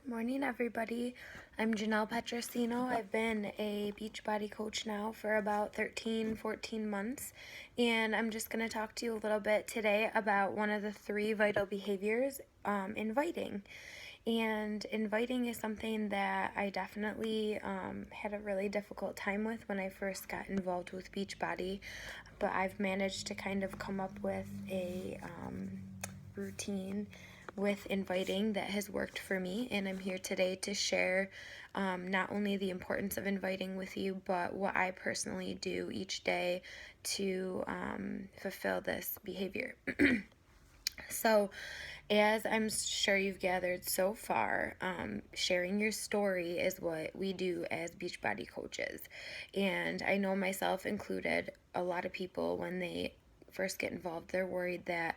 Morning, everybody. I'm Janelle Petrosino. I've been a Beachbody coach now for about 14 months, and I'm just going to talk to you a little bit today about one of the 3 vital behaviors, inviting. And inviting is something that I definitely had a really difficult time with when I first got involved with Beachbody, but I've managed to kind of come up with a routine with inviting that has worked for me, and I'm here today to share not only the importance of inviting with you, but what I personally do each day to fulfill this behavior. So, as I'm sure you've gathered so far, sharing your story is what we do as Beachbody coaches. And I know myself included, a lot of people, when they first get involved, they're worried that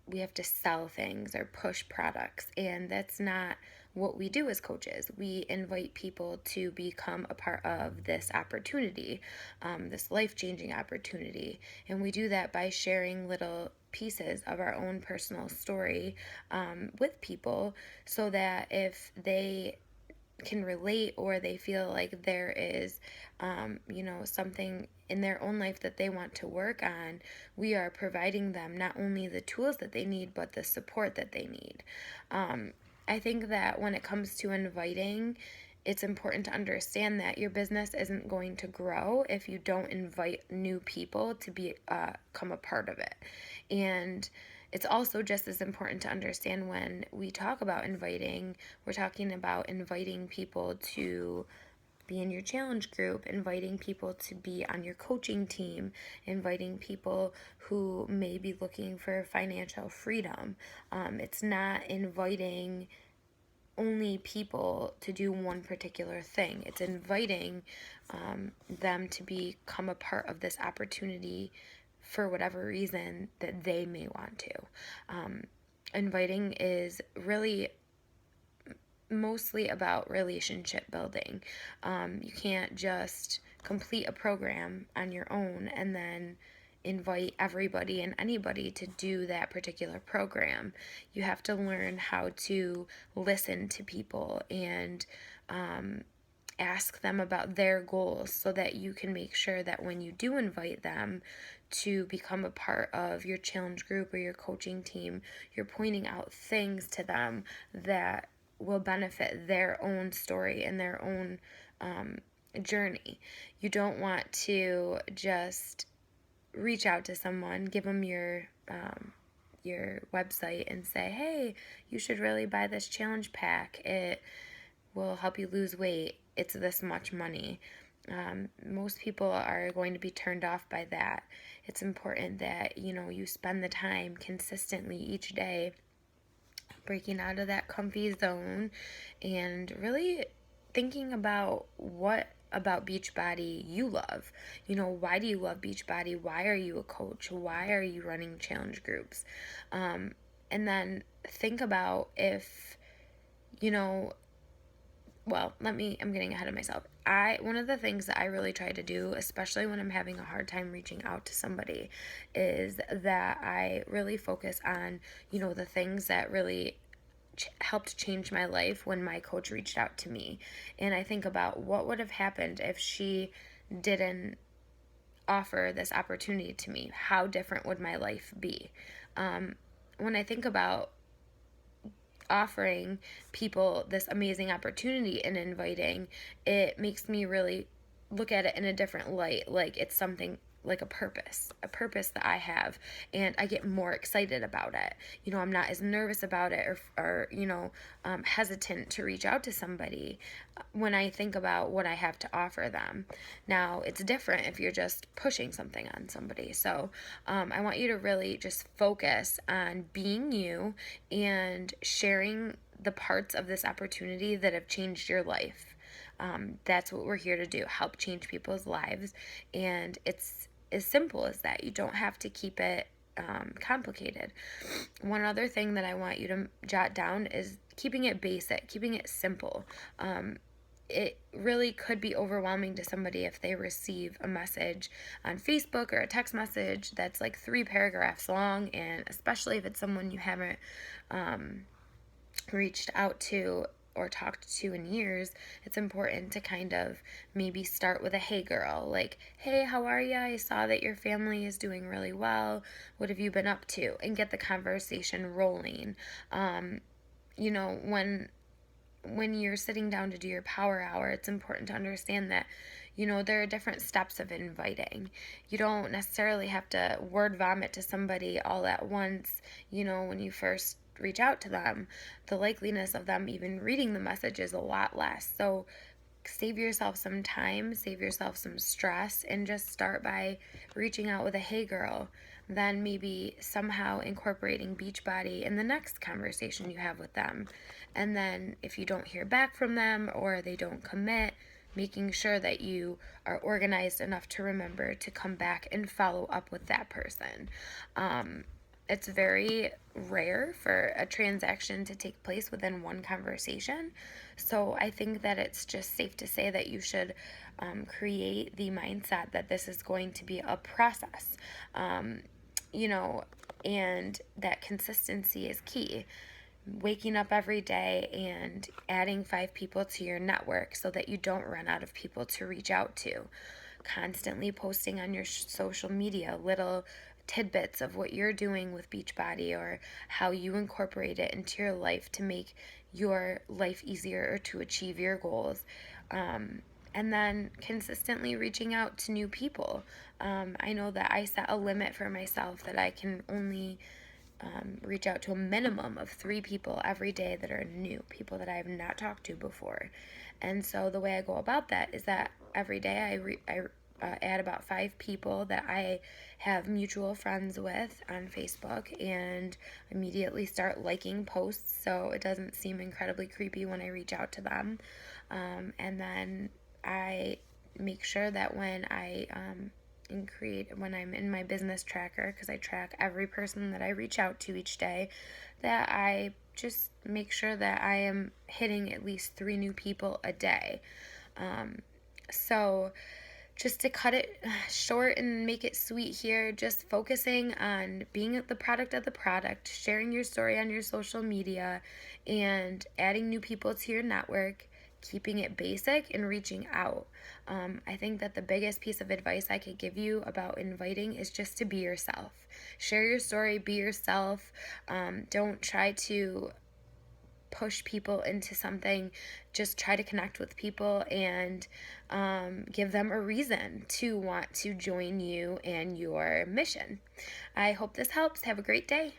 we have to sell things or push products, and that's not what we do as coaches. We invite people to become a part of this opportunity, this life-changing opportunity, and we do that by sharing little pieces of our own personal story with people, so that if they can relate or they feel like there is something in their own life that they want to work on, we are providing them not only the tools that they need but the support that they need. I think that when it comes to inviting, it's important to understand that your business isn't going to grow if you don't invite new people to become a part of it. And it's also just as important to understand, when we talk about inviting, we're talking about inviting people to be in your challenge group, inviting people to be on your coaching team, inviting people who may be looking for financial freedom. It's not inviting only people to do one particular thing. It's inviting them to become a part of this opportunity for whatever reason that they may want to. Inviting is really mostly about relationship building. You can't just complete a program on your own and then invite everybody and anybody to do that particular program. You have to learn how to listen to people and ask them about their goals, so that you can make sure that when you do invite them to become a part of your challenge group or your coaching team, you're pointing out things to them that will benefit their own story and their own journey. You don't want to just reach out to someone, give them your website and say, hey, you should really buy this challenge pack. It will help you lose weight. It's this much money. Most people are going to be turned off by that. It's important that you spend the time consistently each day breaking out of that comfy zone and really thinking about what about Beachbody you love. Why do you love Beachbody? Why are you a coach? Why are you running challenge groups? And then think about if, I'm getting ahead of myself. One of the things that I really try to do, especially when I'm having a hard time reaching out to somebody, is that I really focus on, the things that really helped change my life when my coach reached out to me. And I think about what would have happened if she didn't offer this opportunity to me. How different would my life be? When I think about offering people this amazing opportunity and inviting, it makes me really look at it in a different light, like it's something like a purpose that I have, and I get more excited about it. I'm not as nervous about it or hesitant to reach out to somebody when I think about what I have to offer them. Now, it's different if you're just pushing something on somebody. So I want you to really just focus on being you and sharing the parts of this opportunity that have changed your life. That's what we're here to do, help change people's lives. And it's as simple as that. You don't have to keep it complicated. One other thing that I want you to jot down is keeping it basic, keeping it simple. It really could be overwhelming to somebody if they receive a message on Facebook or a text message that's like 3 paragraphs long, and especially if it's someone you haven't reached out to or talked to in years, it's important to kind of maybe start with a hey girl, like, hey, how are you? I saw that your family is doing really well. What have you been up to? And get the conversation rolling. You know, when you're sitting down to do your power hour, it's important to understand that, you know, there are different steps of inviting. You don't necessarily have to word vomit to somebody all at once. You know, when you first reach out to them, the likeliness of them even reading the message is a lot less. So save yourself some time, save yourself some stress, and just start by reaching out with a hey girl. Then maybe somehow incorporating Beachbody in the next conversation you have with them. And then if you don't hear back from them or they don't commit, making sure that you are organized enough to remember to come back and follow up with that person. It's very rare for a transaction to take place within one conversation. So I think that it's just safe to say that you should create the mindset that this is going to be a process, you know, and that consistency is key. Waking up every day and adding 5 people to your network so that you don't run out of people to reach out to. Constantly posting on your social media little tidbits of what you're doing with Beachbody or how you incorporate it into your life to make your life easier or to achieve your goals. And then consistently reaching out to new people. I know that I set a limit for myself that I can only reach out to a minimum of 3 people every day that are new, people that I have not talked to before. And so the way I go about that is that every day I add about 5 people that I have mutual friends with on Facebook and immediately start liking posts so it doesn't seem incredibly creepy when I reach out to them. And then I make sure that when when I'm in my business tracker, because I track every person that I reach out to each day, that I just make sure that I am hitting at least 3 new people a day. So just to cut it short and make it sweet here, just focusing on being the product of the product, sharing your story on your social media, and adding new people to your network, keeping it basic and reaching out. I think that the biggest piece of advice I could give you about inviting is just to be yourself. Share your story, be yourself. Don't try to push people into something. Just try to connect with people and give them a reason to want to join you and your mission. I hope this helps. Have a great day.